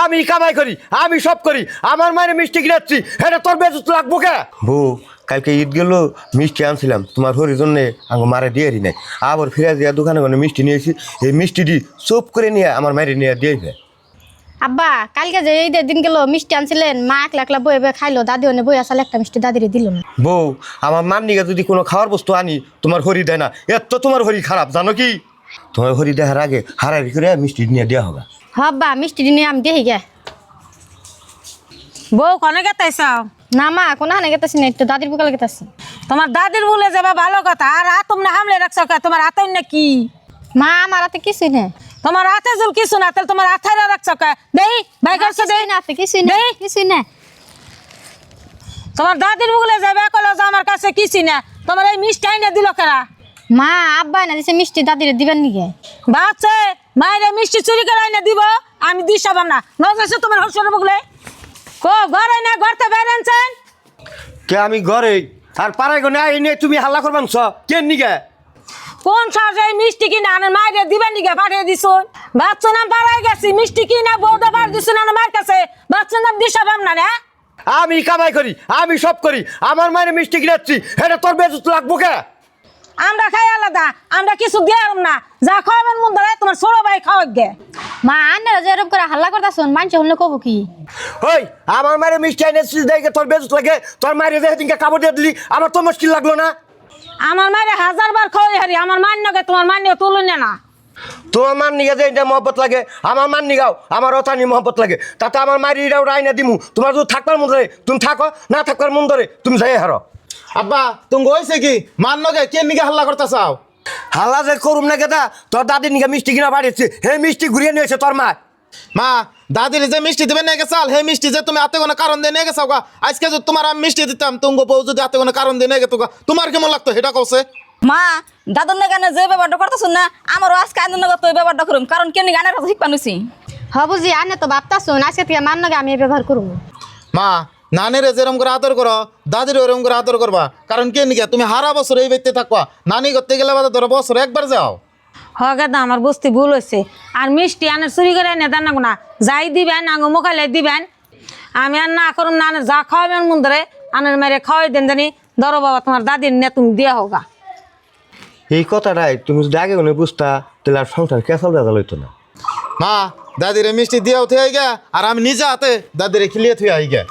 আমি কামাই করি, আমি সব করি, আমার মায়ের মিষ্টি কিনাচ্ছি, এটা তোর বেজত লাগবো কে? বউ, কালকে ঈদ গেল মিষ্টি আনছিলাম তোমার হরির জন্যে, আমার মারে দিয়ে নাই। আবার ফিরে দিয়া দোকানে ওখানে মিষ্টি নিয়েছি, এই মিষ্টিটি চুপ করে নিয়ে আমার মায়ের নিয়ে দিয়ে যায়। আব্বা কালকে যে ঈদের দিন গেল মিষ্টি আনছিলেন, মা একলা একলা বই বই খাইলো, দাদি ওনে বই আসালে একটা মিষ্টি দাদিরে দিল না। বউ, আমার মার নিকে যদি কোনো খাওয়ার বস্তু আনি তোমার হরি দেয় না, এত তোমার হরি খারাপ জানো কি? তোমার হরি দেখার আগে হারারি করে মিষ্টি নিয়ে দেওয়া হবে। হব্বা মিষ্টি নিয়ে আমি দেখি গে। বউ কনে গেতাইছাও? না মা কোনো হানে গেতেছি না, একটু দাদির বুকালে গেতেছি। তোমার দাদির বলে যাবা ভালো কথা, আর তোমরা হামলে রাখছো কে? তোমার হাতের না কি? মা আমার হাতে কিছুই নেই। তোমার হাতে জল কিছু না, তাহলে তোমার হাতে রাখছো কে? দেই ভাই করছো দেই না কিছুই নেই, কিছুই নেই। তোমার দাদির বলে যাবে কলো যে আমার কাছে কিছু না, তোমার এই মিষ্টি আইনে দিল কেরা? মা আব্বা না দিছে মিষ্টি দাদিরে দিবেন নিকে। বাচ্চা মায়ের মিষ্টি চুরি করে আইনে দিব, আমি দিশাবাম না। নজেছে তোমার হসর বগলে কো ঘরে না ঘরতে বাইরে আনছেন কে? আমি ঘরে আর পাড়ায় গনে এই নিয়ে তুমি হাল্লা করবান কে নিকে? কোন সাজে মিষ্টি কিনা আনার মায়ের দিবেন নিকে পাঠিয়ে দিছ? বাচ্চা নাম পাড়ায় গেছি, মিষ্টি কিনা বউদা বার দিছ না মায়ের কাছে, বাচ্চা নাম দিশাবাম না না? আমি কামাই করি, আমি সব করি, আমার মায়ের মিষ্টি কিনাচ্ছি, এটা তোর বেজত লাগবো কে? আমরা খাই আলাদা, আমরা কিছু দিয়াম না, যা খাওয়াবেন মন ধরে তোমার ছোট ভাই খাওয়াক গে। মা আন্না যে এরকম করে হাল্লা করতেছন, মানুষ হলে কব কি? ওই আমার মায়ের মিষ্টি আইনেছিস দেখে তোর বেজত লাগে, তোর মায়ের দেখে দিনকে কাপড় দিয়ে দিলি, আমার তো মুশকিল লাগলো না? আমার মায়ের 1000 বার খাওয়াই হারি, আমার মান্যকে তোমার মান্য তুলুন না। তোমার মান নিগা যে এটা মহব্বত লাগে, আমার মান নিগাও আমার অতানি মহব্বত লাগে, তাতে আমার মায়ের এটাও রায় না দিমু। তোমার যদি থাকবার মন ধরে তুমি থাকো, না থাকবার মন ধরে তুমি যাই হারো। আব্বা তুমি হয়েছে কি মান নগে কে নিকে হাল্লা করতে চাও? হাল্লা যে করুম না কেটা, তোর দাদির নিকে মিষ্টি কিনা বাড়িয়েছে, হে মিষ্টি ঘুরিয়ে নিয়েছে তোর মা। মা দাদির যে মিষ্টি দেবে নিয়ে গেছাল, হে মিষ্টি যে তুমি হাতে কোনো কারণ দিয়ে নিয়ে গেছাও গা, আজকে যদি তোমার আমি মিষ্টি দিতাম তুমি বউ যদি হাতে কোনো কারণ দিয়ে নিয়ে গেতো গা, তোমার কেমন লাগতো সেটা কছে? মা দাদুর না গানে যে ব্যাপারটা করতেছ না, আমারও আজকে আনন্দ নগর তো এই ব্যাপারটা করুম, কারণ কেন গানের কথা ঠিক পানুছি। হ বুঝি আনে তো ভাবতাছুন আজকে থেকে মান নগে আমি ব্যবহার করবো। মা নানিরে যেরকম করে আদর করো, দাদির ওরকম করে আদর করবা, কারণ কে নিকে তুমি হারা বছর এই ব্যক্তি থাকবা, নানি করতে গেলে বাদে ধরো বছর একবার যাও। হগে দা আমার বুঝতে ভুল হয়েছে, আর মিষ্টি আনের চুরি করে এনে দেন না, যাই দিবেন আঙু মোখাইলে দিবেন, আমি আর না করুম না, আনের যা খাওয়াবেন মন ধরে আনের মেরে খাওয়াই দেন জানি। ধরো বাবা তোমার দাদির নে তুমি দিয়া হোগা। এই কথাটাই তুমি যদি আগে মনে বুঝতা, তাহলে আর সংসার কেসল দাদা লইতো না। মা দাদিরে মিষ্টি দিয়াও থুয়ে গা, আর আমি নিজে হাতে দাদিরে খিলিয়ে থুয়ে আই গা।